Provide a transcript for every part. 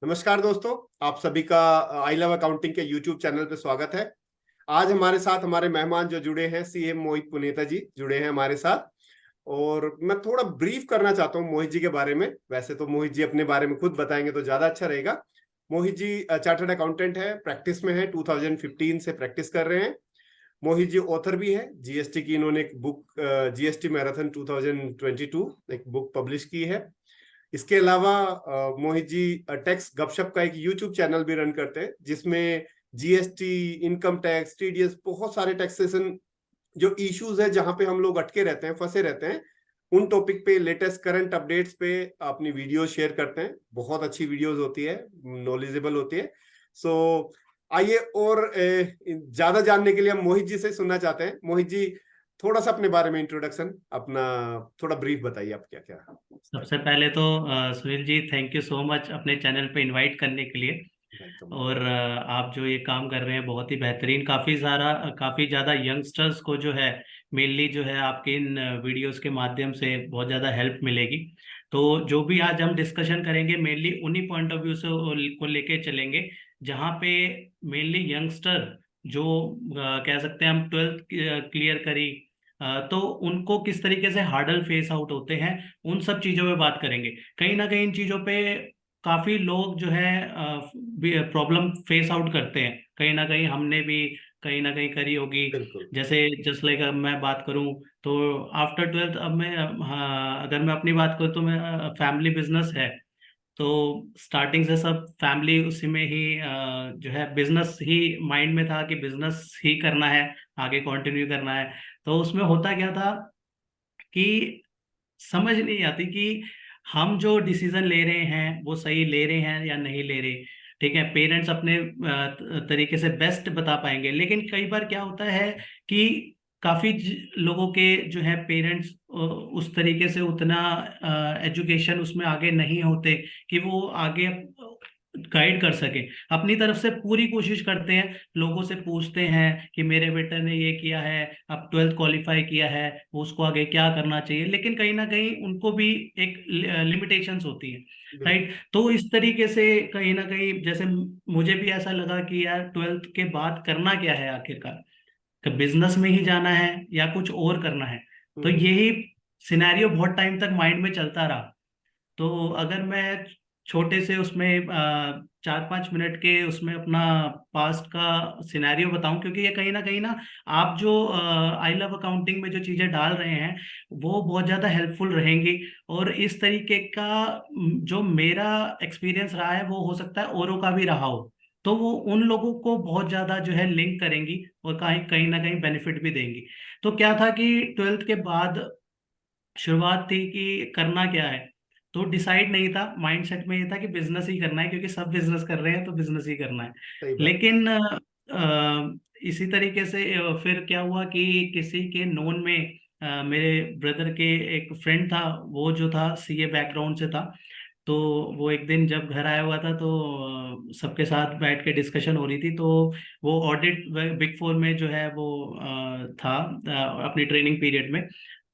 नमस्कार दोस्तों, आप सभी का आई लव अकाउंटिंग के यूट्यूब चैनल पे स्वागत है। आज हमारे साथ हमारे मेहमान जो जुड़े हैं, सीए मोहित पुनेता जी जुड़े हैं हमारे साथ। और मैं थोड़ा ब्रीफ करना चाहता हूँ मोहित जी के बारे में। वैसे तो मोहित जी अपने बारे में खुद बताएंगे तो ज्यादा अच्छा रहेगा। मोहित जी चार्टर्ड अकाउंटेंट है, प्रैक्टिस में है, 2015 से प्रैक्टिस कर रहे हैं। मोहित जी ऑथर भी है, जीएसटी की इन्होंने एक बुक जीएसटी मैराथन 2022 एक बुक पब्लिश की है। इसके अलावा मोहित जी टैक्स गपशप का एक यूट्यूब चैनल भी रन करते हैं, जिसमें जीएसटी, इनकम टैक्स, टीडीएस, बहुत सारे टैक्सेशन जो इश्यूज है जहां पे हम लोग अटके रहते हैं, फंसे रहते हैं, उन टॉपिक पे लेटेस्ट करंट अपडेट्स पे अपनी वीडियो शेयर करते हैं। बहुत अच्छी वीडियोस होती है, नॉलेजेबल होती है। सो आइए, और ज्यादा जानने के लिए हम मोहित जी से सुनना चाहते हैं। मोहित जी, थोड़ा सा अपने बारे में इंट्रोडक्शन अपना थोड़ा ब्रीफ बताइए, आप क्या क्या। सबसे पहले तो Sunil ji, thank you so much अपने चैनल पे इनवाइट करने के लिए। वेलकम। और आप जो ये काम कर रहे हैं बहुत ही बेहतरीन, काफ़ी ज़्यादा यंगस्टर्स को जो है मेनली जो है आपके इन वीडियोस के माध्यम से बहुत ज़्यादा हेल्प मिलेगी। तो जो भी आज हम डिस्कशन करेंगे मेनली उन्हीं पॉइंट ऑफ व्यू से को लेके चलेंगे, जहाँ पे मेनली यंगस्टर जो कह सकते हैं हम 12th क्लियर करी, तो उनको किस तरीके से हार्डल फेस आउट होते हैं, उन सब चीज़ों पे बात करेंगे। कहीं ना कहीं इन चीज़ों पे काफी लोग जो है प्रॉब्लम फेस आउट करते हैं, कहीं ना कहीं हमने भी कहीं ना कहीं करी होगी। बिल्कुल। जैसे जस्ट लाइक मैं बात करूं तो आफ्टर 12th, अब मैं हाँ, अगर मैं अपनी बात करूं तो मैं फैमिली बिजनेस है, तो स्टार्टिंग से सब फैमिली उसी में ही जो है बिजनेस ही माइंड में था कि बिजनेस ही करना है, आगे कंटिन्यू करना है। तो उसमें होता क्या था कि समझ नहीं आती कि हम जो डिसीजन ले रहे हैं वो सही ले रहे हैं या नहीं ले रहे। ठीक है, पेरेंट्स अपने तरीके से बेस्ट बता पाएंगे, लेकिन कई बार क्या होता है कि काफी लोगों के जो है पेरेंट्स उस तरीके से उतना एजुकेशन उसमें आगे नहीं होते कि वो आगे गाइड कर सके। अपनी तरफ से पूरी कोशिश करते हैं, लोगों से पूछते हैं कि मेरे बेटे ने ये किया है, अब 12th क्वालिफाई किया है, वो उसको आगे क्या करना चाहिए, लेकिन कहीं ना कहीं उनको भी एक लिमिटेशंस होती है। बिल्कुल। राइट, तो इस तरीके से कहीं ना कहीं जैसे मुझे भी ऐसा लगा कि यार 12th के बाद करना क्या है आखिरकार, कि बिजनेस में ही जाना है या कुछ और करना है। तो हम्म। यही सिनेरियो बहुत टाइम तक माइंड में चलता रहा। तो अगर मैं छोटे से उसमें 4-5 मिनट के उसमें अपना पास्ट का सिनेरियो बताऊं, क्योंकि ये कहीं ना आप जो आई लव अकाउंटिंग में जो चीजें डाल रहे हैं वो बहुत ज्यादा हेल्पफुल रहेंगी। और इस तरीके का जो मेरा एक्सपीरियंस रहा है वो हो सकता है औरों का भी रहा हो, तो वो उन लोगों को बहुत ज्यादा जो है लिंक करेंगी और कहीं कहीं ना कहीं बेनिफिट भी देंगी। तो क्या था कि 12th के बाद शुरुआत थी कि करना क्या है, तो डिसाइड नहीं था, माइंडसेट में ये था कि बिजनेस ही करना है, क्योंकि सब बिजनेस कर रहे हैं तो बिजनेस ही करना है। सही बात। लेकिन इसी तरीके से फिर क्या हुआ कि किसी के नोन में मेरे ब्रदर के एक फ्रेंड था, वो जो था सीए बैकग्राउंड से था। तो वो एक दिन जब घर आया हुआ था तो सबके साथ बैठ के डिस्कशन हो रही थी। तो वो ऑडिट बिग फोर में जो है वो था अपनी ट्रेनिंग पीरियड में।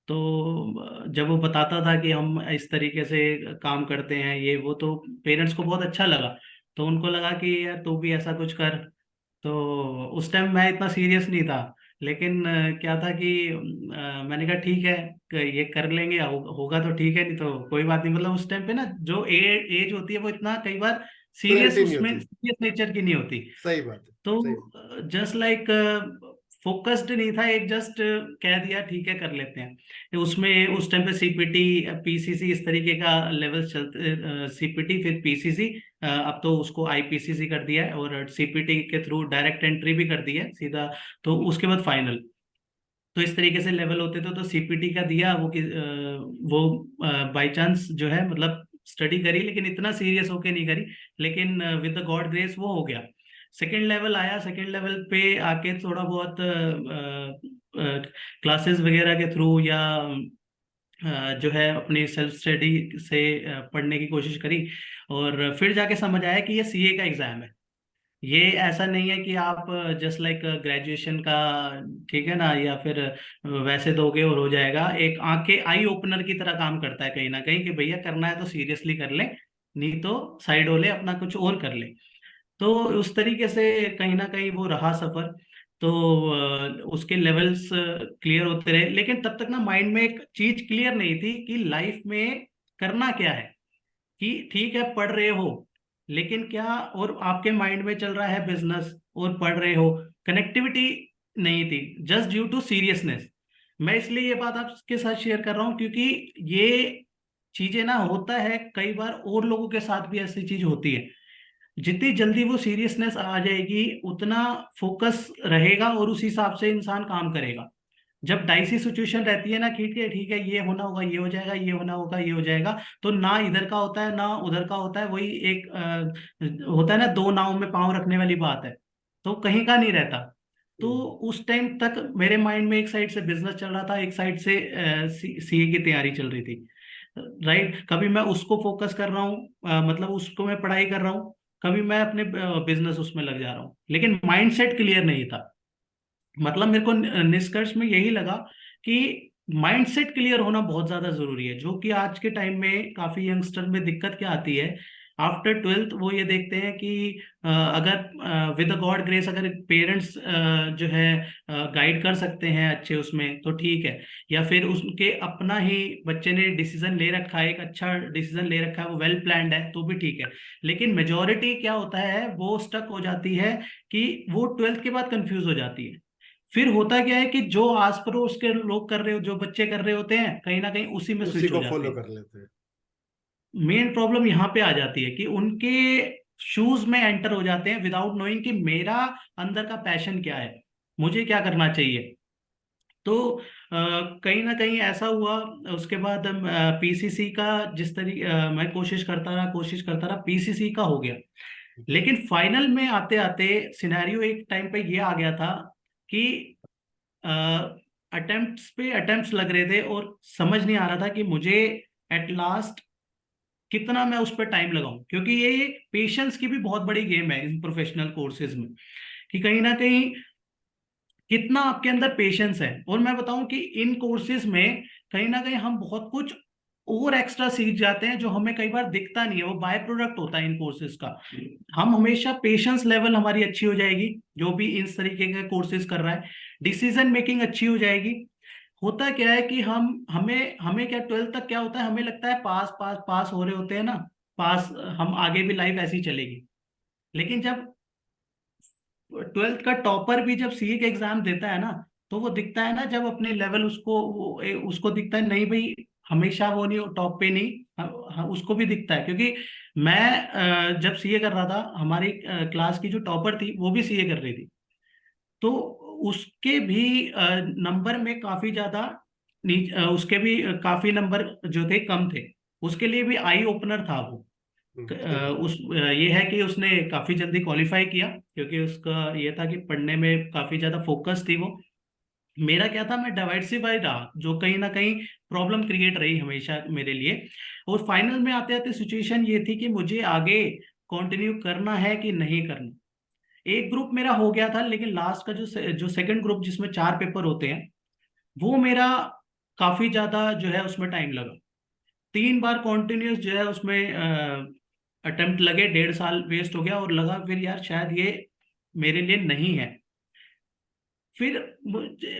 तो जब वो बताता था कि हम इस तरीके से काम करते हैं ये वो, तो पेरेंट्स को बहुत अच्छा लगा। तो उनको लगा कि यार तू भी ऐसा कुछ कर। तो उस टाइम मैं इतना सीरियस नहीं था, लेकिन क्या था कि मैंने कहा ठीक है, ये कर लेंगे, होगा तो ठीक है, नहीं तो कोई बात नहीं। मतलब उस टाइम पे ना जो एज होती है वो इतना कई बार सीरियस, क्लैरिटी नहीं उसमें होती। सीरियस नेचर की नहीं होती। सही बात है। तो सही बात। जस्ट लाइक फोकस्ड नहीं था, एक जस्ट कह दिया ठीक है कर लेते हैं। उसमें उस टाइम पे सीपीटी पीसीसी इस तरीके का लेवल चलते, सीपीटी फिर पीसीसी, अब तो उसको आईपीसीसी कर दिया है, और सीपीटी के थ्रू डायरेक्ट एंट्री भी कर दी है सीधा। तो उसके बाद फाइनल, तो इस तरीके से लेवल होते थे। तो सीपीटी का दिया वो बाय चांस जो है मतलब स्टडी करी, लेकिन इतना सीरियस होके नहीं करी, लेकिन विद द गॉड ग्रेस वो हो गया। सेकेंड लेवल आया, सेकेंड लेवल पे आके थोड़ा बहुत क्लासेस वगैरह के थ्रू या जो है अपनी सेल्फ स्टडी से पढ़ने की कोशिश करी। और फिर जाके समझ आया कि ये सीए का एग्जाम है। ये ऐसा नहीं है कि आप जस्ट लाइक ग्रेजुएशन का, ठीक है ना, या फिर वैसे दोगे और हो जाएगा। एक आंखें आई ओपनर की तरह काम करता है कहीं ना कहीं, कि भैया करना है तो सीरियसली कर लें, नहीं तो साइड हो ले, अपना कुछ और कर ले। तो उस तरीके से कहीं ना कहीं वो रहा सफर। तो उसके लेवल्स क्लियर होते रहे, लेकिन तब तक ना माइंड में एक चीज क्लियर नहीं थी कि लाइफ में करना क्या है। कि ठीक है पढ़ रहे हो, लेकिन क्या, और आपके माइंड में चल रहा है बिजनेस और पढ़ रहे हो, कनेक्टिविटी नहीं थी, जस्ट ड्यू टू सीरियसनेस। मैं इसलिए ये बात आपके साथ शेयर कर रहा हूँ क्योंकि ये चीजें ना होता है कई बार और लोगों के साथ भी ऐसी चीज होती है। जितनी जल्दी वो सीरियसनेस आ जाएगी उतना फोकस रहेगा और उस हिसाब से इंसान काम करेगा। जब डाइसी सिचुएशन रहती है ना, ठीक है ये होना होगा, ये हो जाएगा, ये होना होगा, ये हो जाएगा, तो ना इधर का होता है ना उधर का होता है। वही एक होता है ना, दो नाव में पांव रखने वाली बात है, तो कहीं का नहीं रहता। तो हम्म। उस टाइम तक मेरे माइंड में एक साइड से बिजनेस चल रहा था, एक साइड से सीए की तैयारी चल रही थी। राइट, कभी मैं उसको फोकस कर रहा हूँ, मतलब उसको मैं पढ़ाई कर रहा हूँ, कभी मैं अपने बिजनेस उसमें लग जा रहा हूँ, लेकिन माइंडसेट क्लियर नहीं था। मतलब मेरे को निष्कर्ष में यही लगा कि माइंडसेट क्लियर होना बहुत ज्यादा जरूरी है, जो कि आज के टाइम में काफी यंगस्टर में दिक्कत क्या आती है। आफ्टर ट्वेल्थ वो ये देखते हैं कि अगर विद गॉड ग्रेस अगर पेरेंट्स जो है गाइड कर सकते हैं अच्छे उसमें तो ठीक है, या फिर उसके अपना ही बच्चे ने डिसीजन ले रखा है, एक अच्छा डिसीजन ले रखा है, वो वेल प्लान्ड है तो भी ठीक है। लेकिन मेजोरिटी क्या होता है, वो स्टक हो जाती है कि वो ट्वेल्थ के बाद कंफ्यूज हो जाती है। फिर होता क्या है कि जो आस पड़ोस के लोग कर रहे हो, जो बच्चे कर रहे होते हैं, कहीं ना कहीं उसी में उसी स्विच हो को जाते फॉलो हैं। कर लेते हैं। मेन प्रॉब्लम यहाँ पे आ जाती है कि उनके शूज में एंटर हो जाते हैं विदाउट नोइंग कि मेरा अंदर का पैशन क्या है, मुझे क्या करना चाहिए। तो कहीं ना कहीं ऐसा हुआ। उसके बाद पीसीसी का जिस तरीके मैं कोशिश करता रहा, पीसीसी का हो गया। लेकिन फाइनल में आते आते सिनेरियो एक टाइम पे ये आ गया था कि अटेम्प्ट्स पे अटेम्प्ट्स लग रहे थे और समझ नहीं आ रहा था कि मुझे एट लास्ट कितना मैं उस पर टाइम लगाऊं, क्योंकि ये पेशेंस की भी बहुत बड़ी गेम है इन प्रोफेशनल कोर्सेज में, कि कहीं ना कहीं कितना आपके अंदर पेशेंस है। और मैं बताऊं कि इन कोर्सेज में कहीं ना कहीं हम बहुत कुछ और एक्स्ट्रा सीख जाते हैं जो हमें कई बार दिखता नहीं है, वो बाय प्रोडक्ट होता है इन कोर्सेज का। हम हमेशा पेशेंस लेवल हमारी अच्छी हो जाएगी, जो भी इस तरीके के कोर्सेज कर रहा है, डिसीजन मेकिंग अच्छी हो जाएगी। होता क्या है कि हम हमें हमें क्या, ट्वेल्थ तक क्या होता है, हमें लगता है पास पास पास हो रहे होते हैं ना, पास, हम आगे भी लाइफ ऐसी चलेगी। लेकिन जब ट्वेल्थ का टॉपर भी जब सीए का एग्जाम देता है ना, तो वो दिखता है ना, जब अपने लेवल उसको उसको दिखता है नहीं भाई, हमेशा वो नहीं टॉप पे नहीं, उसको भी दिखता है। क्योंकि मैं जब सीए कर रहा था, हमारी क्लास की जो टॉपर थी वो भी सीए कर रही थी, तो उसके भी नंबर में काफी ज्यादा उसके भी काफी नंबर जो थे कम थे। उसके लिए भी आई ओपनर था वो। ये है कि उसने काफी जल्दी क्वालिफाई किया, क्योंकि उसका ये था कि पढ़ने में काफी ज्यादा फोकस थी वो। मेरा क्या था, मैं डाइवर्सिफाई रहा, जो कहीं ना कहीं प्रॉब्लम क्रिएट रही हमेशा मेरे लिए। और फाइनल में आते आते सिचुएशन ये थी कि मुझे आगे कंटिन्यू करना है कि नहीं करना। एक ग्रुप मेरा हो गया था, लेकिन लास्ट का जो सेकंड ग्रुप जिसमें 4 पेपर होते हैं, वो मेरा काफी ज्यादा जो है उसमें टाइम लगा। 3 बार कॉन्टिन्यूस जो है उसमें अटेम्प्ट लगे, 1.5 साल वेस्ट हो गया, और लगा फिर यार शायद ये मेरे लिए नहीं है। फिर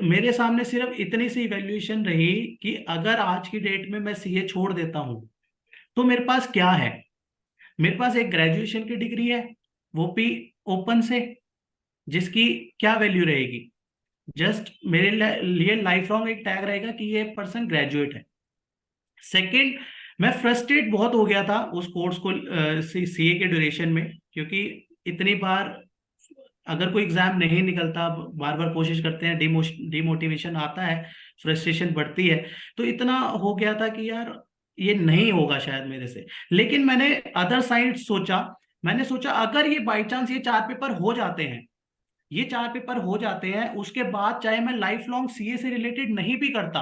मेरे सामने सिर्फ इतनी सी इवैल्यूएशन रही कि अगर आज की डेट में मैं सीए छोड़ देता हूं तो मेरे पास क्या है। मेरे पास एक ग्रेजुएशन की डिग्री है, वो भी ओपन से, जिसकी क्या वैल्यू रहेगी। जस्ट मेरे लिए लाइफ लॉन्ग एक टैग रहेगा कि ये पर्सन ग्रेजुएट है। सेकंड, मैं फ्रस्ट्रेट बहुत हो गया था उस कोर्स को सीए के ड्यूरेशन में, क्योंकि इतनी बार अगर कोई एग्जाम नहीं निकलता, बार बार कोशिश करते हैं, डिमोटिवेशन आता है, फ्रस्ट्रेशन बढ़ती है। तो इतना हो गया था कि यार ये नहीं होगा शायद मेरे से। लेकिन मैंने अदर साइड सोचा, मैंने सोचा अगर ये बाई चांस ये 4 पेपर हो जाते हैं, ये 4 पेपर हो जाते हैं, उसके बाद चाहे मैं लाइफ लॉन्ग सीए से रिलेटेड नहीं भी करता,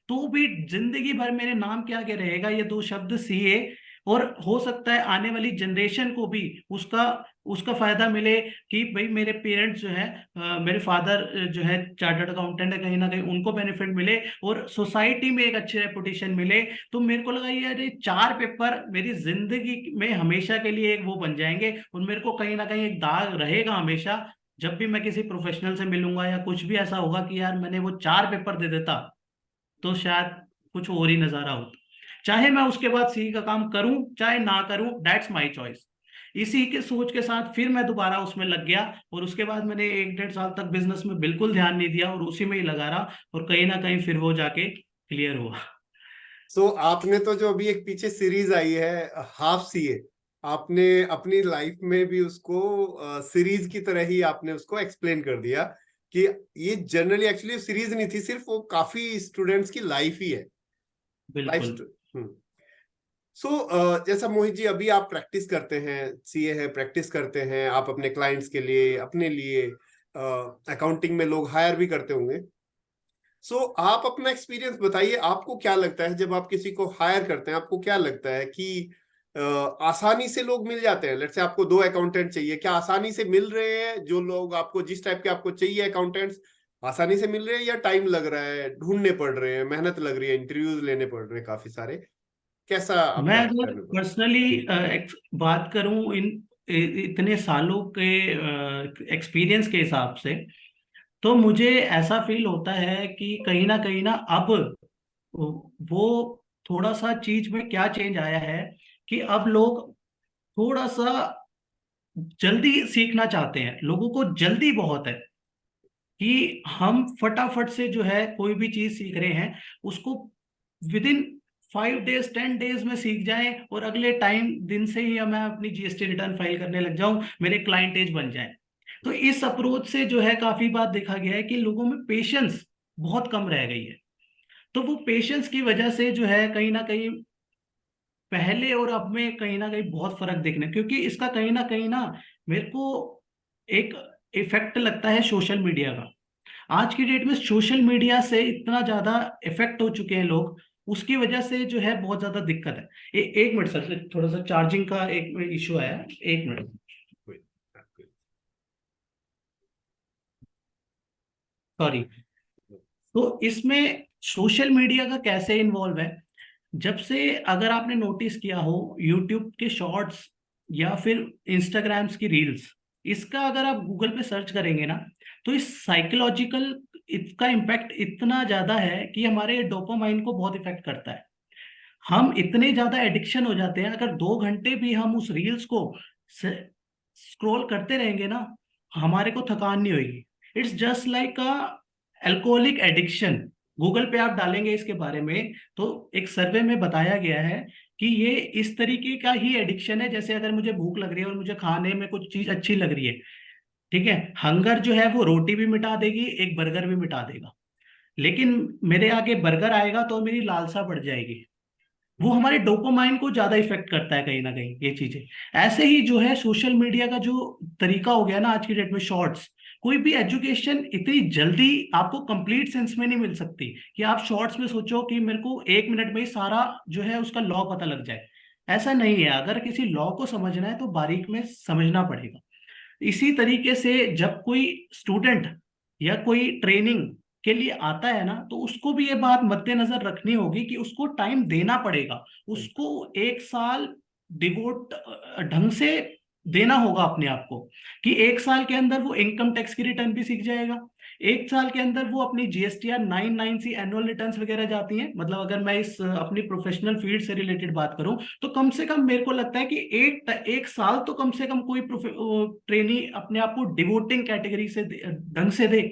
तो भी जिंदगी भर मेरे नाम के आगे रहेगा ये 2 शब्द सीए। और हो सकता है आने वाली जनरेशन को भी उसका उसका फायदा मिले कि भाई मेरे पेरेंट्स जो है, मेरे फादर जो है चार्टर्ड अकाउंटेंट है, कहीं ना कहीं उनको बेनिफिट मिले और सोसाइटी में एक अच्छी रेपुटेशन मिले। तो मेरे को लगा यार ये 4 पेपर मेरी जिंदगी में हमेशा के लिए एक वो बन जाएंगे और मेरे को कहीं ना कहीं एक दाग रहेगा हमेशा। जब भी मैं किसी प्रोफेशनल से मिलूंगा या कुछ भी ऐसा होगा कि यार मैंने वो 4 पेपर दे देता, तो शायद कुछ और ही नजारा होता। चाहे मैं उसके बाद सी का काम करूं चाहे ना करूं, दैट्स माय चॉइस। इसी के सोच के साथ फिर मैं दोबारा उसमें लग गया और उसके बाद मैंने 1-1.5 साल तक बिजनेस में बिल्कुल ध्यान नहीं दिया और उसी में ही लगा रहा और कहीं ना कहीं फिर वो जाके क्लियर हुआ। सो आपने तो जो अभी एक पीछे सीरीज आई है हाफ सीए, आपने अपनी लाइफ में भी उसको सीरीज की तरह ही आपने उसको एक्सप्लेन कर दिया कि ये जनरली एक्चुअली सीरीज नहीं थी, सिर्फ वो काफी स्टूडेंट्स की लाइफ ही है, बिल्कुल। लाइफ। सो जैसा मोहित जी अभी आप प्रैक्टिस करते हैं, सीए है, प्रैक्टिस करते हैं आप अपने क्लाइंट्स के लिए, अपने लिए, अकाउंटिंग में लोग हायर भी करते होंगे। सो आप अपना एक्सपीरियंस बताइए, आपको क्या लगता है जब आप किसी को हायर करते हैं, आपको क्या लगता है कि आसानी से लोग मिल जाते हैं? लेट्स से आपको 2 अकाउंटेंट चाहिए, क्या आसानी से मिल रहे हैं जो लोग आपको जिस टाइप के आपको चाहिए अकाउंटेंट्स, आसानी से मिल रहे हैं या टाइम लग रहा है, ढूंढने पड़ रहे हैं, मेहनत लग रही है, इंटरव्यूज लेने पड़ रहे हैं काफी सारे? कैसा मैं आपका अगर है? पर्सनली बात करूं इन इतने सालों के एक्सपीरियंस के हिसाब से, तो मुझे ऐसा फील होता है कि कहीं ना अब वो थोड़ा सा चीज में क्या चेंज आया है कि अब लोग थोड़ा सा जल्दी सीखना चाहते हैं। लोगों को जल्दी बहुत है कि हम फटाफट से जो है कोई भी चीज सीख रहे हैं उसको विद इन 5 डेज 10 डेज में सीख जाएं और अगले टाइम दिन से ही मैं अपनी जीएसटी रिटर्न फाइल करने लग जाऊं, मेरे क्लाइंट एज बन जाए। तो इस अप्रोच से जो है काफी बार देखा गया है कि लोगों में पेशेंस बहुत कम रह गई है। तो वो पेशेंस की वजह से जो है कहीं ना कहीं पहले और अब में कहीं ना कहीं बहुत फर्क देखने, क्योंकि इसका कहीं ना मेरे को एक इफेक्ट लगता है सोशल मीडिया का। आज की डेट में सोशल मीडिया से इतना ज्यादा इफेक्ट हो चुके हैं लोग, उसकी वजह से जो है बहुत ज्यादा दिक्कत है। एक मिनट सर, थोड़ा सा चार्जिंग का एक इशू आया, 1 मिनट। सॉरी। तो इसमें सोशल मीडिया का कैसे इन्वॉल्व है, जब से अगर आपने नोटिस किया हो यूट्यूब के शॉर्ट्स या फिर इंस्टाग्राम्स की रील्स, इसका अगर आप गूगल पे सर्च करेंगे ना, तो इस साइकोलॉजिकल इसका इम्पैक्ट इतना ज्यादा है कि हमारे डोपामाइन को बहुत इफेक्ट करता है। हम इतने ज्यादा एडिक्शन हो जाते हैं, अगर 2 घंटे भी हम उस रील्स को स्क्रॉल करते रहेंगे ना, हमारे को थकान नहीं होगी। It's just like a alcoholic addiction. Google पे आप डालेंगे इसके बारे में तो एक सर्वे में बताया गया है कि ये इस तरीके का ही एडिक्शन है जैसे अगर मुझे भूख लग रही है और मुझे खाने में कुछ चीज अच्छी लग रही है, ठीक है, हंगर जो है वो रोटी भी मिटा देगी, एक बर्गर भी मिटा देगा, लेकिन मेरे आगे बर्गर आएगा तो मेरी लालसा बढ़ जाएगी। वो हमारे डोपामाइन को ज्यादा इफेक्ट करता है कहीं ना कहीं ये चीजें। ऐसे ही जो है सोशल मीडिया का जो तरीका हो गया ना आज की डेट में, शॉर्ट्स, कोई भी एजुकेशन इतनी जल्दी आपको कंप्लीट सेंस में नहीं मिल सकती कि आप शॉर्ट्स में सोचो कि मेरे को 1 मिनट में ही सारा जो है उसका लॉ पता लग जाए। ऐसा नहीं है, अगर किसी लॉ को समझना है तो बारीक में समझना पड़ेगा। इसी तरीके से जब कोई स्टूडेंट या कोई ट्रेनिंग के लिए आता है ना, तो उसको भी ये बात मद्देनजर रखनी होगी कि उसको टाइम देना पड़ेगा। उसको 1 साल डिवोट ढंग से देना होगा अपने आप को, कि 1 साल के अंदर वो इनकम टैक्स की रिटर्न भी सीख जाएगा। 1 साल के अंदर वो अपनी जीएसटीआर 99सी एनुअल रिटर्न्स वगैरह जाती हैं, मतलब अगर मैं इस अपनी प्रोफेशनल फील्ड से रिलेटेड बात करूं, तो कम से कम मेरे को लगता है कि एक एक साल तो कम से कम कोई ट्रेनी अपने आप को डिवोटिंग कैटेगरी से ढंग से दे।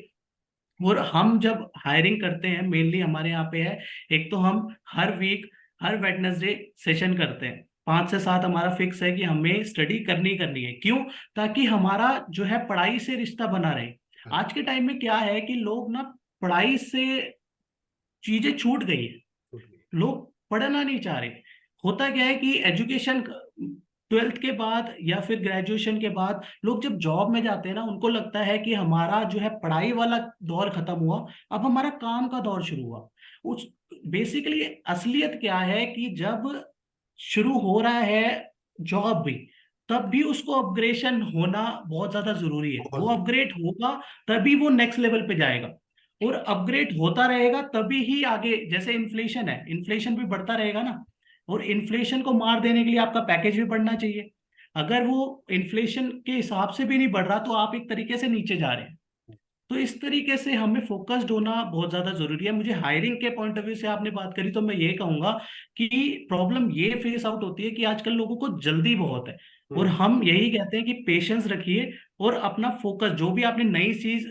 और हम जब हायरिंग करते हैं मेनली हमारे यहाँ पे है, एक तो हम हर वीक हर वेडनेसडे सेशन करते हैं, 5 से 7 हमारा फिक्स है कि हमें स्टडी करनी करनी है। क्यों? ताकि हमारा जो है पढ़ाई से रिश्ता बना रहे। आज के टाइम में क्या है कि लोग ना पढ़ाई से चीजें छूट गई है, लोग पढ़ना नहीं चाह रहे। होता क्या है कि एजुकेशन 12th के बाद या फिर ग्रेजुएशन के बाद लोग जब जॉब में जाते हैं ना, उनको लगता है कि हमारा जो है पढ़ाई वाला दौर खत्म हुआ, अब हमारा काम का दौर शुरू हुआ। उस बेसिकली असलियत क्या है कि जब शुरू हो रहा है जॉब भी, तब भी उसको अपग्रेडेशन होना बहुत ज्यादा जरूरी है। बहुत वो जरूरी। अपग्रेड होगा तभी वो नेक्स्ट लेवल पे जाएगा, और अपग्रेड होता रहेगा तभी ही आगे, जैसे इन्फ्लेशन है, इन्फ्लेशन भी बढ़ता रहेगा ना, और इन्फ्लेशन को मार देने के लिए आपका पैकेज भी बढ़ना चाहिए। अगर वो इन्फ्लेशन के हिसाब से भी नहीं बढ़ रहा तो आप एक तरीके से नीचे जा रहे हैं। तो इस तरीके से हमें फोकस्ड होना बहुत ज्यादा जरूरी है। मुझे हायरिंग के पॉइंट ऑफ व्यू से आपने बात करी तो मैं ये कहूंगा कि प्रॉब्लम ये फेस आउट होती है कि आजकल लोगों को जल्दी बहुत है, और हम्म। हम यही कहते हैं कि पेशेंस रखिए, और अपना फोकस, जो भी आपने नई चीज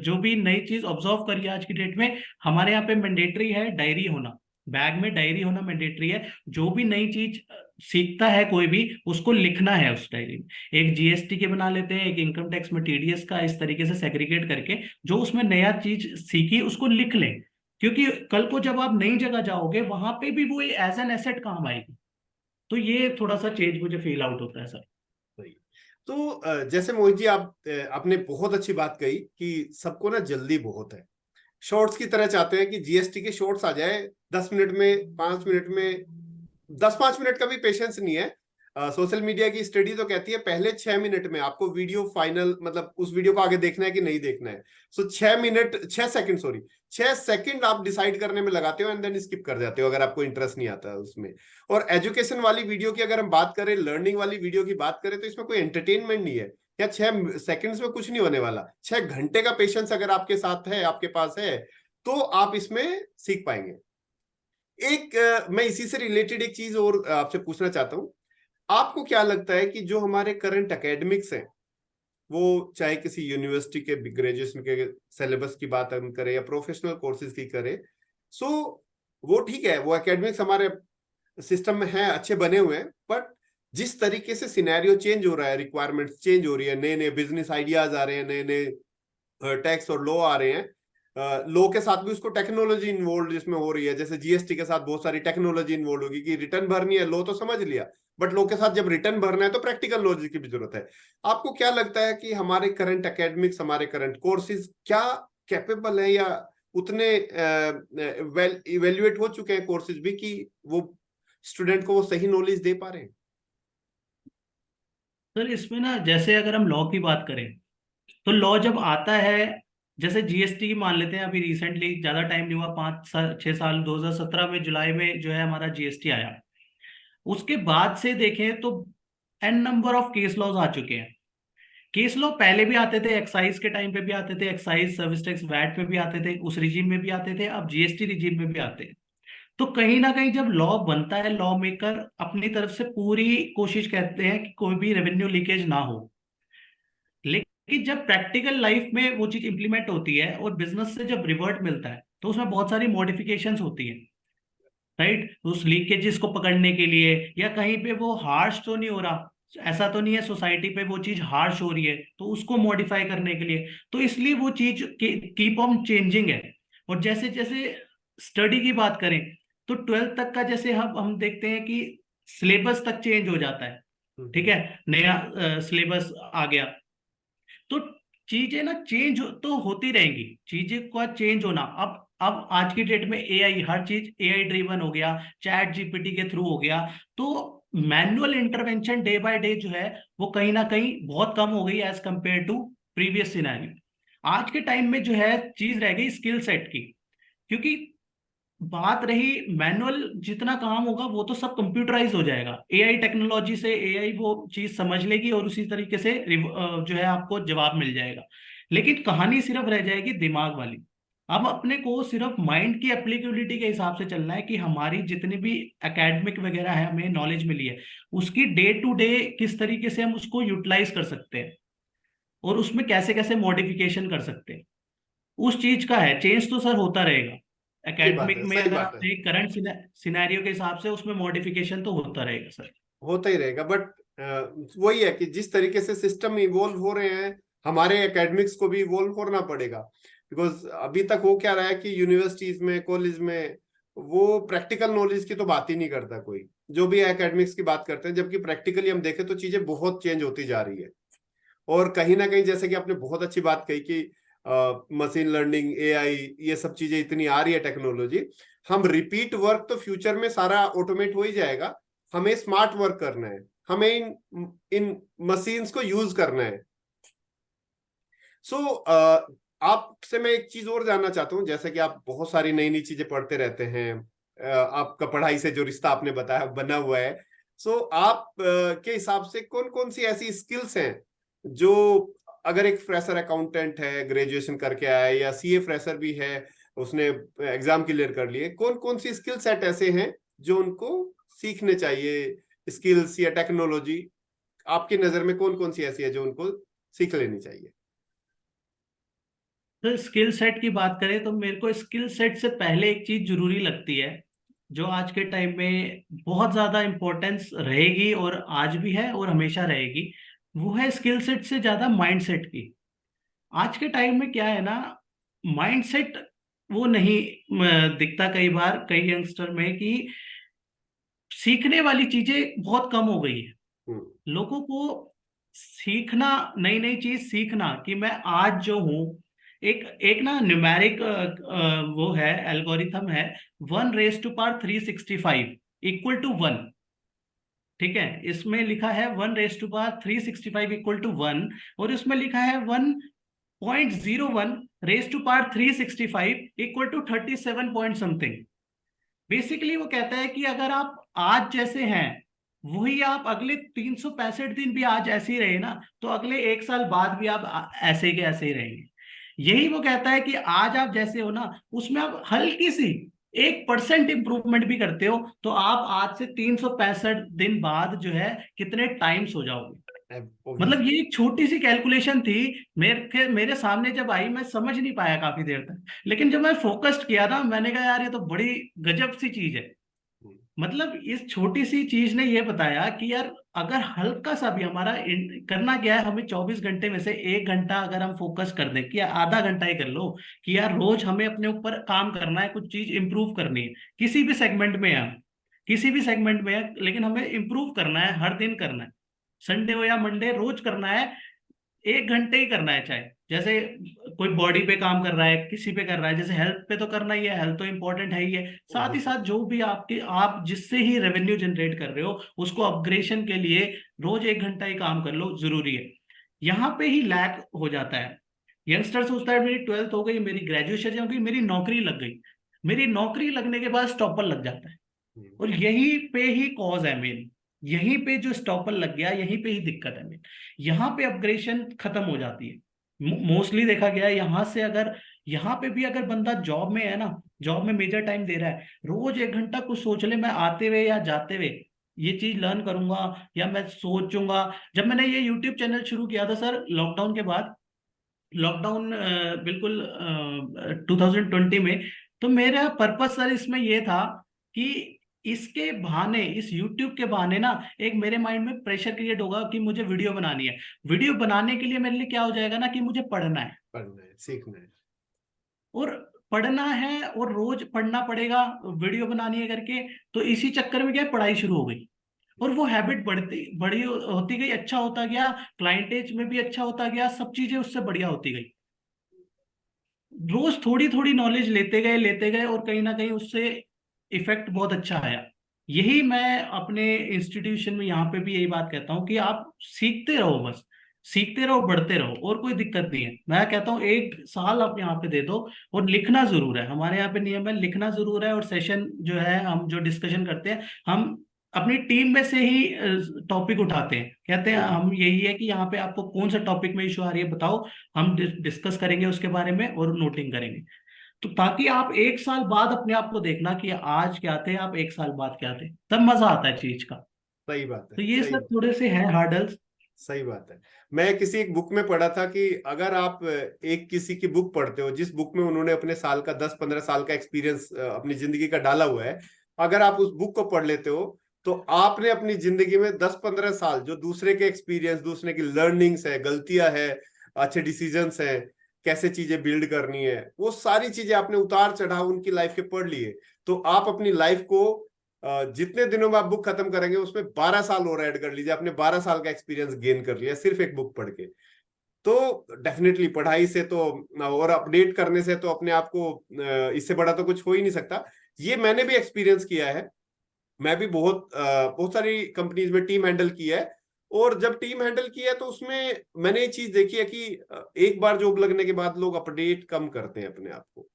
जो भी नई चीज ऑब्जर्व करी है आज की डेट में, हमारे यहाँ पे मैंडेटरी है डायरी होना, बैग में डायरी होना मैंडेटरी है। जो भी नई चीज सीखता है कोई भी, उसको लिखना है उस डायरी में। एक जीएसटी के बना लेते हैं, एक इनकम टैक्स में टीडीएस का, इस तरीके से सेग्रीगेट करके जो उसमें नया चीज सीखी उसको लिख लें, क्योंकि कल को जब आप नई जगह जाओगे वहां पे भी वो एज एन एसेट काम आएगी। तो ये थोड़ा सा चेंज मुझे फील आउट होता है सर। सही। तो जैसे मोहित जी, आपने बहुत अच्छी बात कही कि सबको ना जल्दी बहुत है, शॉर्ट्स की तरह चाहते हैं कि जीएसटी के शॉर्ट्स आ जाए 10 मिनट में, 5 मिनट में। 10-5 मिनट का भी पेशेंस नहीं है। सोशल मीडिया की स्टडी तो कहती है पहले 6 मिनट में आपको वीडियो फाइनल, मतलब उस वीडियो को आगे देखना है कि नहीं देखना है। सो 6 मिनट, 6 सेकंड, सॉरी, 6 सेकंड आप डिसाइड करने में लगाते हो एंड देन स्किप कर जाते हो अगर आपको इंटरेस्ट नहीं आता है उसमें। और एजुकेशन वाली वीडियो की अगर हम बात करें, लर्निंग वाली वीडियो की बात करें, तो इसमें कोई एंटरटेनमेंट नहीं है। या 6 सेकंड्स में कुछ नहीं होने वाला। 6 घंटे का पेशेंस अगर आपके साथ है, आपके पास है, तो आप इसमें सीख पाएंगे। मैं इसी से रिलेटेड एक चीज और आपसे पूछना चाहता हूँ। आपको क्या लगता है कि जो हमारे करंट एकेडमिक्स हैं, वो चाहे किसी यूनिवर्सिटी के ग्रेजुएशन के सिलेबस की बात हम करें या प्रोफेशनल कोर्सेज की करें, सो वो ठीक है, वो एकेडमिक्स हमारे सिस्टम में है, अच्छे बने हुए हैं, बट जिस तरीके से सिनेरियो चेंज हो रहा है, रिक्वायरमेंट्स चेंज हो रही है, नए नए बिजनेस आइडियाज आ रहे हैं, नए नए टैक्स और लॉ आ रहे हैं, लॉ के साथ भी उसको टेक्नोलॉजी इन्वॉल्व जिसमें हो रही है, जैसे जीएसटी के साथ बहुत सारी टेक्नोलॉजी इन्वॉल्व होगी कि रिटर्न भरनी है, लॉ तो समझ लिया, बट लॉ के साथ जब रिटर्न भरना है तो प्रैक्टिकल नॉलेज की भी जरूरत है। आपको क्या लगता है कि हमारे करंट एकेडमिक्स, हमारे करंट कोर्सेज क्या कैपेबल है, या उतने वेल इवेल्युएट हो चुके हैं कोर्सेज भी कि वो स्टूडेंट को वो सही नॉलेज दे पा रहे हैं? सर इसमें ना, जैसे अगर हम लॉ की बात करें, तो लॉ जब आता है, जैसे जीएसटी की मान लेते हैं, अभी रिसेंटली, ज्यादा टाइम नहीं हुआ, 5 6 साल, 2017 में जुलाई में जो है हमारा जीएसटी आया। उसके बाद से देखें तो n number of case laws आ चुके हैं। केस लॉ पहले भी आते थे, एक्साइज के टाइम पे भी आते थे, एक्साइज सर्विस टैक्स वैट पे भी आते थे, उस रिजीम में भी आते थे, अब जीएसटी रिजीम में भी आते हैं। तो कहीं ना कहीं जब लॉ बनता है, लॉ मेकर अपनी तरफ से पूरी कोशिश करते हैं कि कोई भी रेवेन्यू लीकेज ना हो। लेकिन जब प्रैक्टिकल लाइफ में वो चीज इंप्लीमेंट होती है और बिजनेस से जब रिवर्ट मिलता है, तो उसमें बहुत सारी मॉडिफिकेशंस होती हैं, राइट? उस लीकेजेस को पकड़ने के लिए, या कहीं पे वो हार्श तो नहीं हो रहा, ऐसा तो नहीं है सोसाइटी पे वो चीज हार्श हो रही है, तो उसको मॉडिफाई करने के लिए, तो इसलिए वो चीज कीप ऑन चेंजिंग है। और जैसे जैसे स्टडी की बात करें, तो 12th तक का जैसे हम देखते हैं कि सिलेबस तक चेंज हो जाता है, ठीक है, नया सिलेबस आ गया, तो चीजें ना चेंज तो होती रहेंगी, चीजें का चेंज होना। अब आज की डेट में एआई, हर चीज एआई ड्रिवन हो गया, चैट जीपीटी के थ्रू हो गया, तो manual intervention day by day जो है वो कहीं ना कहीं बहुत कम हो गई as compare to previous scenario. आज के टाइम में जो है चीज रह गई स्किल सेट की, क्योंकि बात रही मैनुअल, जितना काम होगा वो तो सब कंप्यूटराइज हो जाएगा, एआई टेक्नोलॉजी से एआई वो चीज समझ लेगी और उसी तरीके से जो है आपको जवाब मिल जाएगा। लेकिन कहानी सिर्फ रह जाएगी दिमाग वाली। अब अपने को सिर्फ माइंड की एप्लीकेबिलिटी के हिसाब से चलना है कि हमारी जितनी भी एकेडमिक वगैरह है, हमें नॉलेज मिली है, उसकी डे टू डे किस तरीके से हम उसको यूटिलाइज कर सकते हैं, और उसमें कैसे कैसे मॉडिफिकेशन कर सकते हैं, उस चीज का है। चेंज तो सर होता रहेगा सही बात एकेडमिक है, में, सही अगर बात आप है। देख करंट सिनेरियो के हिसाब से उसमें मॉडिफिकेशन तो होता रहेगा सर। होता ही रहेगा, बट वही है कि जिस तरीके से सिस्टम इवोल्व हो रहे हैं, हमारे एकेडमिक्स को भी इवोल्व होना पड़ेगा। बिकॉज अभी तक हो क्या रहा है कि यूनिवर्सिटीज में, कॉलेज में वो प्रैक्टिकल नॉलेज की तो बात ही नहीं करता कोई, जो भी एकेडमिक्स की बात करते हैं, जबकि प्रैक्टिकली हम देखें तो चीजें बहुत चेंज होती जा रही है। और कहीं ना कहीं, जैसे कि आपने बहुत अच्छी बात कही कि मशीन लर्निंग, एआई, ये सब चीजें इतनी आ रही है टेक्नोलॉजी, हम रिपीट वर्क तो फ्यूचर में सारा ऑटोमेट हो ही जाएगा, हमें स्मार्ट वर्क करना है, हमें इन इन मशीन्स को यूज करना है। सो आपसे मैं एक चीज और जानना चाहता हूँ, जैसे कि आप बहुत सारी नई नई चीजें पढ़ते रहते हैं, आपका पढ़ाई से जो रिश्ता आपने बताया बना हुआ है, सो आप के हिसाब से कौन कौन सी ऐसी स्किल्स हैं जो, अगर एक फ्रेशर अकाउंटेंट है, ग्रेजुएशन करके आया है, या सीए फ्रेशर भी है, उसने एग्जाम क्लियर कर लिए, कौन कौन सी स्किल सेट ऐसे हैं जो उनको सीखने चाहिए, स्किल्स या टेक्नोलॉजी आपकी नजर में कौन कौन सी ऐसी है जो उनको सीख लेनी चाहिए? तो स्किल सेट की बात करें तो मेरे को स्किल सेट से पहले एक चीज जरूरी लगती है, जो आज के टाइम में बहुत ज्यादा इंपॉर्टेंस रहेगी और आज भी है और हमेशा रहेगी। वो है स्किल सेट से ज्यादा माइंड सेट की। आज के टाइम में क्या है ना, माइंड सेट वो नहीं दिखता कई बार कई यंगस्टर में कि सीखने वाली चीजें बहुत कम हो गई है। हम्म। लोगों को सीखना, नई नई चीज सीखना कि मैं आज जो हूं, एक एक ना न्यूमेरिक वो है, एल्गोरिथम है, 1 raise to power 365 equal to 1। ठीक है, इसमें लिखा है 1 raise to power 365 equal to 1, और इसमें लिखा है 1.01 raise to power 365 equal to 37 point something. Basically वो कहता है कि अगर आप आज जैसे हैं, वही आप अगले 365 दिन भी आज ऐसे ही रहे ना, तो अगले 1 साल बाद भी आप ऐसे के ऐसे ही रहेंगे। यही वो कहता है कि आज आप जैसे हो ना, उसमें आप हल्की सी 1% इंप्रूवमेंट भी करते हो, तो आप आज से 365 दिन बाद जो है कितने टाइम्स हो जाओगे। मतलब Obviously। ये एक छोटी सी कैलकुलेशन थी, मेरे सामने जब आई मैं समझ नहीं पाया काफी देर तक, लेकिन जब मैं फोकस्ड किया ना, मैंने कहा यार ये तो बड़ी गजब सी चीज है। मतलब इस छोटी सी चीज ने ये बताया कि यार अगर हल्का सा भी हमारा करना क्या है, हमें 24 घंटे में से 1 घंटा अगर हम फोकस कर दें, कि आधा घंटा ही कर लो, कि यार रोज हमें अपने ऊपर काम करना है, कुछ चीज इंप्रूव करनी है, किसी भी सेगमेंट में है, किसी भी सेगमेंट में है, लेकिन हमें इंप्रूव करना है, हर दिन करना है, संडे हो या मंडे, रोज करना है, 1 घंटे ही करना है। चाहे जैसे कोई बॉडी पे काम कर रहा है, किसी पे कर रहा है, जैसे हेल्थ पे तो करना ही है, हेल्थ तो इंपॉर्टेंट है ही है, साथ ही Obviously। साथ जो भी आपके आप जिससे ही रेवेन्यू जनरेट कर रहे हो, उसको अपग्रेडेशन के लिए रोज 1 घंटा ही काम कर लो, जरूरी है। यहाँ पे ही लैक हो जाता है। यंगस्टर सोचता है मेरी 12th हो गई, मेरी ग्रेजुएशन हो गई, मेरी नौकरी लग गई, मेरी नौकरी लगने के बाद स्टॉपर लग जाता है। और यहीं पे ही कॉज है मेन, यहीं पे जो स्टॉपर लग गया, यहीं पे ही दिक्कत है मेन। यहाँ पे अपग्रेडेशन खत्म हो जाती है। मोस्टली देखा गया है यहाँ से, अगर यहाँ पे भी अगर बंदा जॉब में है ना, जॉब में मेजर टाइम दे रहा है, रोज 1 घंटा कुछ सोच ले, मैं आते हुए या जाते हुए ये चीज लर्न करूंगा, या मैं सोचूंगा। जब मैंने ये यूट्यूब चैनल शुरू किया था सर, लॉकडाउन के बाद, लॉकडाउन बिल्कुल 2020 में, तो मेरा पर्पस सर इसमें ये था कि इसके बहाने, इस यूट्यूब के बहाने ना, एक मेरे माइंड में प्रेशर क्रिएट होगा कि मुझे वीडियो बनानी है। वीडियो बनाने के लिए मेरे लिए क्या हो जाएगा ना, कि मुझे पढ़ना है, पढ़ना है, सीखना है। और पढ़ना है और रोज पढ़ना पड़ेगा, वीडियो बनानी है करके। तो इसी चक्कर में क्या है, पढ़ाई शुरू हो गई, और वो हैबिट बढ़ती बड़ी होती गई, अच्छा होता गया, क्लाइंटेज में भी अच्छा होता गया, सब चीजें उससे बढ़िया होती गई। रोज थोड़ी थोड़ी नॉलेज लेते गए, और कहीं ना कहीं उससे इफेक्ट बहुत अच्छा आया। यही मैं अपने इंस्टीट्यूशन में यहाँ पे भी यही बात कहता हूँ कि आप सीखते रहो, बस सीखते रहो, बढ़ते रहो, और कोई दिक्कत नहीं है। मैं कहता हूँ 1 साल आप यहाँ पे दे दो, और लिखना जरूर है, हमारे यहाँ पे नियम है, लिखना जरूर है। और सेशन जो है, हम जो डिस्कशन करते हैं, हम अपनी टीम में से ही टॉपिक उठाते हैं, कहते हैं हम्म। हम यही है कि यहाँ पे आपको कौन सा टॉपिक में इशू आ रही है बताओ, हम डिस्कस करेंगे उसके बारे में और नोटिंग करेंगे। तो ताकि आप 1 साल बाद अपने आप को देखना कि आज क्या थे, आप 1 साल बाद क्या थे, तब मजा आता है चीज का। सही बात है, तो ये सही सब बात। थोड़े से हैं हार्डल्स। सही बात है। मैं किसी एक बुक में पढ़ा था कि अगर आप एक किसी की बुक पढ़ते हो, जिस बुक में उन्होंने अपने साल का 10-15 साल का एक्सपीरियंस अपनी जिंदगी का डाला हुआ है, अगर आप उस बुक को पढ़ लेते हो, तो आपने अपनी जिंदगी में 10-15 साल जो दूसरे के एक्सपीरियंस, दूसरे की लर्निंग्स है, गलतियां है, अच्छे डिसीजंस है, कैसे चीजें बिल्ड करनी है, वो सारी चीजें आपने उतार चढ़ाव उनकी लाइफ के पढ़ लिए। तो आप अपनी लाइफ को जितने दिनों में आप बुक खत्म करेंगे, उसमें 12 साल और ऐड कर लीजिए, आपने 12 साल का एक्सपीरियंस गेन कर लिया सिर्फ एक बुक पढ़ के। तो डेफिनेटली पढ़ाई से तो और अपडेट करने से तो अपने आप को इससे बड़ा तो कुछ हो ही नहीं सकता। ये मैंने भी एक्सपीरियंस किया है। मैं भी बहुत सारी कंपनीज में टीम हैंडल किया है। और जब टीम हैंडल किया है तो उसमें मैंने ये चीज देखी है कि एक बार जॉब लगने के बाद लोग अपडेट कम करते हैं अपने आप को,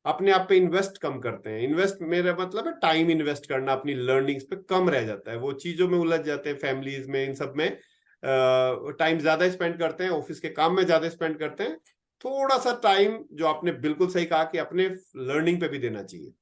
अपने आप पे इन्वेस्ट कम करते हैं। इन्वेस्ट मेरा मतलब है टाइम इन्वेस्ट करना अपनी लर्निंग्स पे कम रह जाता है, वो चीजों में उलझ जाते हैं, फैमिलीज में, इन सब में टाइम ज्यादा स्पेंड करते हैं, ऑफिस के काम में ज्यादा स्पेंड करते हैं। थोड़ा सा टाइम, जो आपने बिल्कुल सही कहा, कि अपने लर्निंग पे भी देना चाहिए।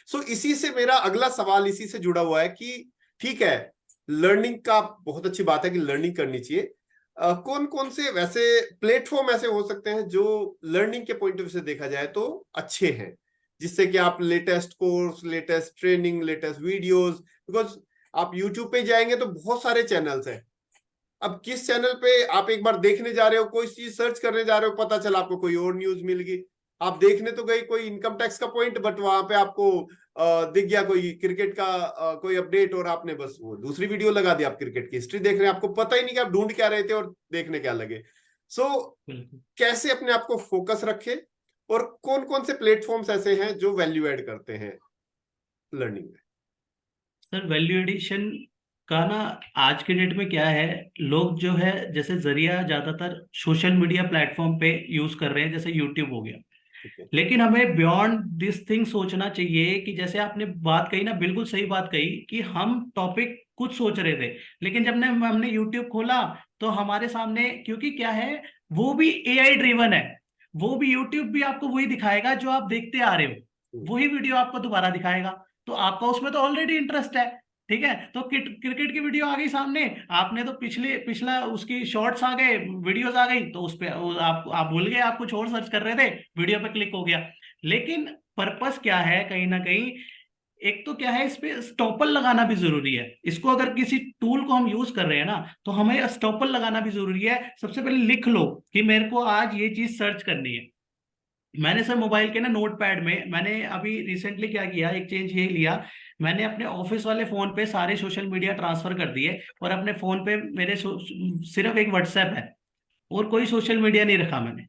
सो इसी से मेरा अगला सवाल इसी से जुड़ा हुआ है कि ठीक है, लर्निंग का बहुत अच्छी बात है कि लर्निंग करनी चाहिए। कौन कौन से वैसे प्लेटफॉर्म ऐसे हो सकते हैं जो लर्निंग के पॉइंट ऑफ व्यू से देखा जाए तो अच्छे हैं, जिससे कि आप latest course, latest training, latest videos, because आप यूट्यूब पे जाएंगे तो बहुत सारे चैनल्स हैं। अब किस चैनल पे आप एक बार देखने जा रहे हो, कोई चीज सर्च करने जा रहे हो, पता चला आपको कोई और न्यूज मिल गई। आप देखने तो गए कोई इनकम टैक्स का पॉइंट, बट वहां पे आपको दिख गया कोई क्रिकेट का कोई अपडेट, और आपने बस वो दूसरी वीडियो लगा दी, आप क्रिकेट की हिस्ट्री देख रहे हैं, आपको पता ही नहीं कि आप ढूंढ क्या रहे थे और देखने क्या लगे। सो बिल्कुल कैसे अपने आप को फोकस रखे, और कौन कौन से प्लेटफॉर्म्स ऐसे हैं जो वैल्यू ऐड करते हैं लर्निंग में? सर, वैल्यू एडिशन का ना आज के डेट में क्या है, लोग जो है जैसे जरिया ज्यादातर सोशल मीडिया प्लेटफॉर्म पे यूज कर रहे हैं, जैसे यूट्यूब हो गया। ठीक है। लेकिन हमें बियॉन्ड दिस थिंग सोचना चाहिए कि जैसे आपने बात कही ना, बिल्कुल सही बात कही कि हम टॉपिक कुछ सोच रहे थे, लेकिन जब ने हमने यूट्यूब खोला तो हमारे सामने, क्योंकि क्या है, वो भी एआई ड्रिवन है। वो भी यूट्यूब भी आपको वही दिखाएगा जो आप देखते आ रहे हो, हम्म। वही वीडियो आपको दोबारा दिखाएगा। तो आपका उसमें तो ऑलरेडी इंटरेस्ट है, ठीक है, तो क्रिकेट की वीडियो आ गई सामने, आपने तो पिछला उसकी शॉर्ट्स आ गए, वीडियोस आ गई, तो उस पे आप भूल गए, आप कुछ और सर्च कर रहे थे, वीडियो पे क्लिक हो गया। लेकिन पर्पस क्या है, कहीं ना कहीं एक तो क्या है, इस पे स्टॉपर लगाना भी जरूरी है। इसको अगर किसी टूल को हम यूज कर रहे हैं ना, तो हमें स्टॉपर लगाना भी जरूरी है। सबसे पहले लिख लो कि मेरे को आज ये चीज सर्च करनी है। मैंने सर मोबाइल के ना नोट पैड में, मैंने अभी रिसेंटली क्या किया, एक चेंज ये लिया, मैंने अपने ऑफिस वाले फोन पे सारे सोशल मीडिया ट्रांसफर कर दिए, और अपने फोन पे मेरे सिर्फ एक व्हाट्सएप है, और कोई सोशल मीडिया नहीं रखा मैंने।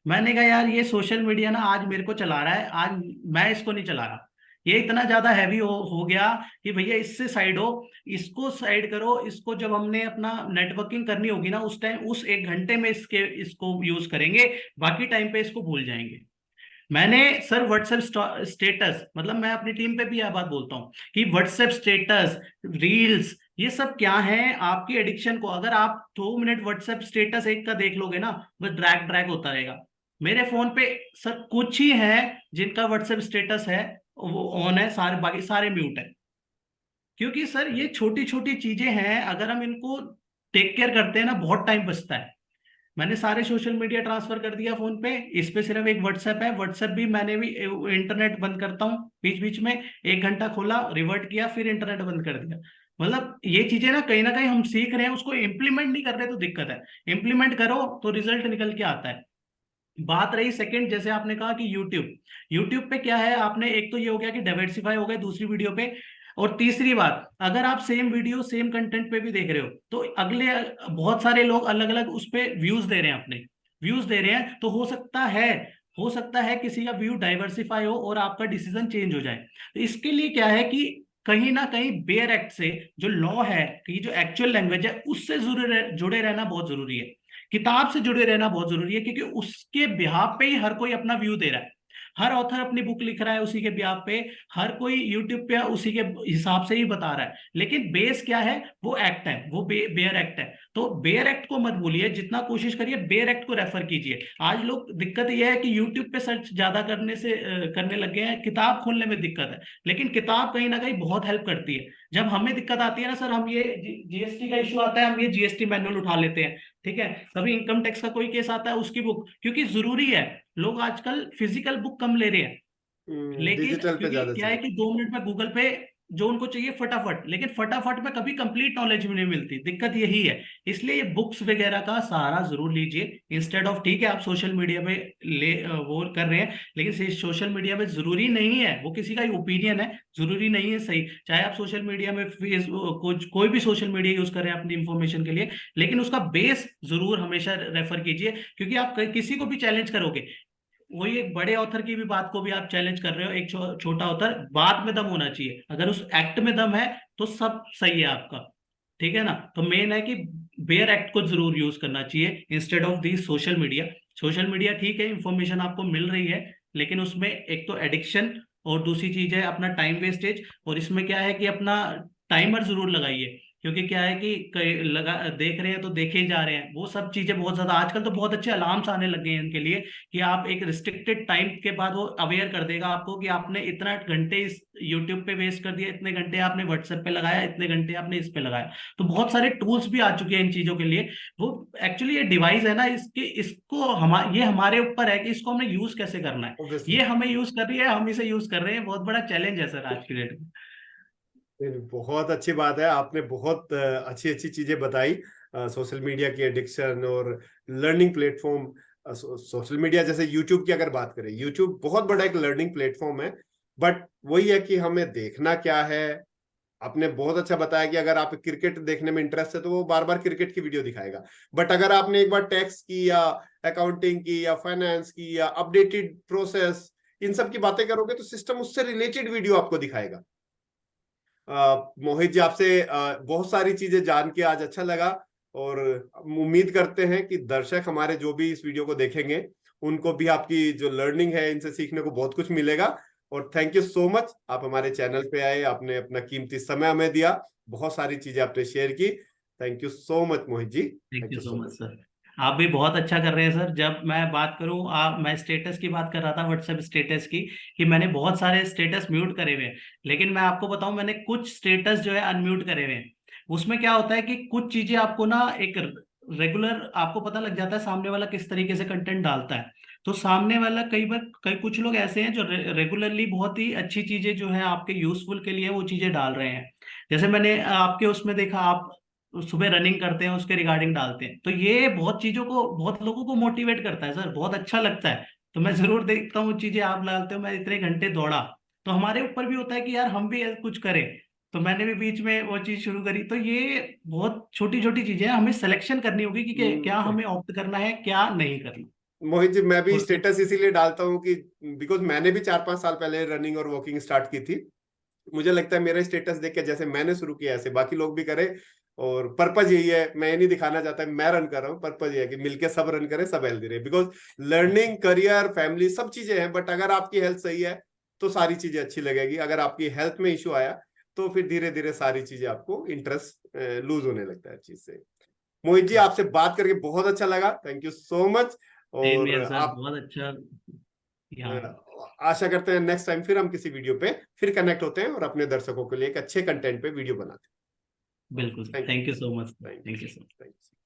मैंने कहा यार, ये सोशल मीडिया ना आज मेरे को चला रहा है, आज मैं इसको नहीं चला रहा। ये इतना ज्यादा हैवी हो गया कि भैया इससे साइड हो, इसको साइड करो। इसको जब हमने अपना नेटवर्किंग करनी होगी ना, उस टाइम उस 1 घंटे में इसको यूज करेंगे, बाकी टाइम पे इसको भूल जाएंगे। मैंने सर व्हाट्सएप स्टेटस, मतलब मैं अपनी टीम पे भी यह बात बोलता हूँ कि व्हाट्सएप स्टेटस, रील्स, ये सब क्या है, आपकी एडिक्शन को, अगर आप 2 मिनट व्हाट्सएप स्टेटस एक का देख लोगे ना, बस ड्रैग ड्रैग होता रहेगा। मेरे फोन पे सर कुछ ही है जिनका व्हाट्सएप स्टेटस है वो ऑन है, सारे बाकी सारे म्यूट है। क्योंकि सर ये छोटी छोटी चीजें हैं, अगर हम इनको टेक केयर करते हैं ना, बहुत टाइम बचता है। मैंने सारे सोशल मीडिया ट्रांसफर कर दिया फोन पे, इस पे सिर्फ एक व्हाट्सएप है। व्हाट्सएप भी मैंने भी इंटरनेट बंद करता हूँ बीच बीच में, 1 घंटा खोला, रिवर्ट किया, फिर इंटरनेट बंद कर दिया। मतलब ये चीजें ना कहीं हम सीख रहे हैं, उसको इम्प्लीमेंट नहीं कर रहे तो दिक्कत है। इम्प्लीमेंट करो तो रिजल्ट निकल के आता है। बात रही सेकंड, जैसे आपने कहा कि यूट्यूब, यूट्यूब पे क्या है, आपने एक तो ये हो गया कि डाइवर्सिफाई हो गए दूसरी वीडियो पे, और तीसरी बात, अगर आप सेम वीडियो सेम कंटेंट पे भी देख रहे हो, तो अगले बहुत सारे लोग अलग अलग उस पे व्यूज दे रहे हैं, अपने व्यूज दे रहे हैं, तो हो सकता है किसी का व्यू डाइवर्सिफाई हो और आपका डिसीजन चेंज हो जाए। तो इसके लिए क्या है कि कहीं ना कहीं बेयर एक्ट से, जो लॉ है, कि जो एक्चुअल लैंग्वेज है, उससे जुड़े रहना बहुत जरूरी है। किताब से जुड़े रहना बहुत जरूरी है, क्योंकि उसके बिहाफ पे ही हर कोई अपना व्यू दे रहा है। हर ऑथर अपनी बुक लिख रहा है उसी के बिहाफ पे, हर कोई यूट्यूब पे उसी के हिसाब से ही बता रहा है। लेकिन बेस क्या है, वो एक्ट है, वो बेयर एक्ट है। तो बेयर एक्ट को मत भूलिए, जितना कोशिश करिए बेयर एक्ट को रेफर कीजिए। आज लोग, दिक्कत यह है कि यूट्यूब पे सर्च ज्यादा करने लग गए हैं, किताब खोलने में दिक्कत है। लेकिन किताब कहीं ना कहीं बहुत हेल्प करती है। जब हमें दिक्कत आती है ना सर, हम ये जीएसटी का इशू आता है, हम ये जीएसटी मैनुअल उठा लेते हैं, ठीक है, कभी इनकम टैक्स का कोई केस आता है, उसकी बुक, क्योंकि जरूरी है। लोग आजकल फिजिकल बुक कम ले रहे हैं, लेकिन डिजिटल पे क्योंकि ज्यादा क्या है चले। कि 2 मिनट में गूगल पे जो उनको चाहिए फटाफट, लेकिन फटाफट में कभी कंप्लीट नॉलेज भी नहीं मिलती, दिक्कत यही है। इसलिए ये बुक्स वगैरह का सहारा जरूर लीजिए इंस्टेड ऑफ, ठीक है आप सोशल मीडिया पे वो कर रहे हैं, लेकिन सोशल मीडिया में जरूरी नहीं है, वो किसी का ही ओपिनियन है, जरूरी नहीं है सही। चाहे आप सोशल मीडिया में फेस कुछ कोई भी सोशल मीडिया यूज करें अपनी इंफॉर्मेशन के लिए, लेकिन उसका बेस जरूर हमेशा रेफर कीजिए, क्योंकि आप किसी को भी चैलेंज करोगे, वही एक बड़े ऑथर की भी बात को भी आप चैलेंज कर रहे हो, एक छोटा ऑथर, बात में दम होना चाहिए, अगर उस एक्ट में दम है तो सब सही है आपका, ठीक है ना। तो मेन है कि बेयर एक्ट को जरूर यूज करना चाहिए instead of the social media. Social media ठीक है, इंफॉर्मेशन आपको मिल रही है, लेकिन उसमें एक तो एडिक्शन, और दूसरी चीज है अपना टाइम वेस्टेज, और इसमें क्या है कि अपना टाइमर जरूर लगाइए, क्योंकि क्या है कि लगा देख रहे हैं तो देखे ही जा रहे हैं, वो सब चीजें बहुत ज्यादा आजकल तो बहुत अच्छे अलार्म्स आने लग गए हैं इनके लिए, कि आप एक रिस्ट्रिक्टेड टाइम के बाद वो अवेयर कर देगा आपको कि आपने इतना घंटे इस यूट्यूब पे वेस्ट कर दिया, इतने घंटे आपने व्हाट्सएप पे लगाया, इतने घंटे आपने इस पे लगाया। तो बहुत सारे टूल्स भी आ चुके हैं इन चीजों के लिए। वो एक्चुअली ये डिवाइस है ना, इसके इसको ये हमारे ऊपर है कि इसको हमने यूज कैसे करना है। ऑब्वियसली। ये हमें यूज कर रही है, हम इसे यूज कर रहे हैं, बहुत बड़ा चैलेंज है सर आज की डेट में। बहुत अच्छी बात है, आपने बहुत अच्छी अच्छी चीजें बताई, सोशल मीडिया की एडिक्शन और लर्निंग प्लेटफॉर्म। सोशल मीडिया जैसे यूट्यूब की अगर बात करें, यूट्यूब बहुत बड़ा एक लर्निंग प्लेटफॉर्म है, बट वही है कि हमें देखना क्या है। आपने बहुत अच्छा बताया कि अगर आप क्रिकेट देखने में इंटरेस्ट है तो वो बार बार क्रिकेट की वीडियो दिखाएगा, बट अगर आपने एक बार टैक्स की या अकाउंटिंग की या फाइनेंस की या अपडेटेड प्रोसेस, इन सब की बातें करोगे तो सिस्टम उससे रिलेटेड वीडियो आपको दिखाएगा। मोहित जी, आपसे बहुत सारी चीजें जान के आज अच्छा लगा, और उम्मीद करते हैं कि दर्शक हमारे जो भी इस वीडियो को देखेंगे उनको भी आपकी जो लर्निंग है इनसे सीखने को बहुत कुछ मिलेगा। और थैंक यू सो मच, आप हमारे चैनल पे आए, आपने अपना कीमती समय हमें दिया, बहुत सारी चीजें आपने शेयर की। Thank you so much Mohit ji, thank thank you you so so much much. Sir. आप भी बहुत अच्छा कर रहे हैं सर। जब मैं बात करूं, आप मैं स्टेटस की बात कर रहा था, व्हाट्सएप स्टेटस की, कि मैंने बहुत सारे स्टेटस म्यूट करे हुए हैं, लेकिन मैं आपको बताऊं मैंने कुछ स्टेटस जो है अनम्यूट करे हुए हैं। उसमें क्या होता है कि कुछ चीजें आपको ना एक रेगुलर आपको पता लग जाता है सामने वाला किस तरीके से कंटेंट डालता है। तो सामने वाला कई बार कुछ लोग ऐसे हैं जो रेगुलरली बहुत ही अच्छी चीजें जो है आपके यूजफुल के लिए वो चीजें डाल रहे हैं। जैसे मैंने आपके उसमें देखा, आप सुबह रनिंग करते हैं उसके रिगार्डिंग डालते हैं, तो ये बहुत चीजों को, बहुत लोगों को मोटिवेट करता है सर, बहुत अच्छा लगता है। तो मैं जरूर देखता हूँ चीजें आप डालते हो, मैं इतने घंटे दौड़ा, तो हमारे ऊपर भी होता है कि यार हम भी कुछ करें। तो मैंने भी बीच में वो चीज शुरू करी। तो ये बहुत छोटी छोटी चीजें हैं, हमें सिलेक्शन करनी होगी कि क्या हमें ऑप्ट करना है, क्या नहीं करना। मोहित जी, मैं भी उससे स्टेटस इसीलिए डालता हूँ कि बिकॉज मैंने भी 4-5 साल पहले रनिंग और वॉकिंग स्टार्ट की थी। मुझे लगता है मेरा स्टेटस देख के जैसे मैंने शुरू किया ऐसे बाकी लोग भी करें, और पर्पज यही है, मैं ये नहीं दिखाना चाहता मैं रन कर रहा हूँ, पर्पज ये है कि मिलके सब रन करें, सब हेल्दी रहे, बिकॉज लर्निंग, करियर, फैमिली सब चीजें हैं, बट अगर आपकी हेल्थ सही है तो सारी चीजें अच्छी लगेगी। अगर आपकी हेल्थ में इश्यू आया तो फिर धीरे धीरे सारी चीजें आपको इंटरेस्ट लूज होने लगता है चीज से। मोहित जी, आपसे बात करके बहुत अच्छा लगा, thank you so much. Same और ईयर सर, आप बहुत अच्छा। यहाँ आशा करते हैं नेक्स्ट टाइम फिर हम किसी वीडियो पे फिर कनेक्ट होते हैं और अपने दर्शकों के लिए एक अच्छे कंटेंट पे वीडियो बनाते हैं। बिल्कुल, thank you, thank you so much, thank you, thank you sir. Thank you.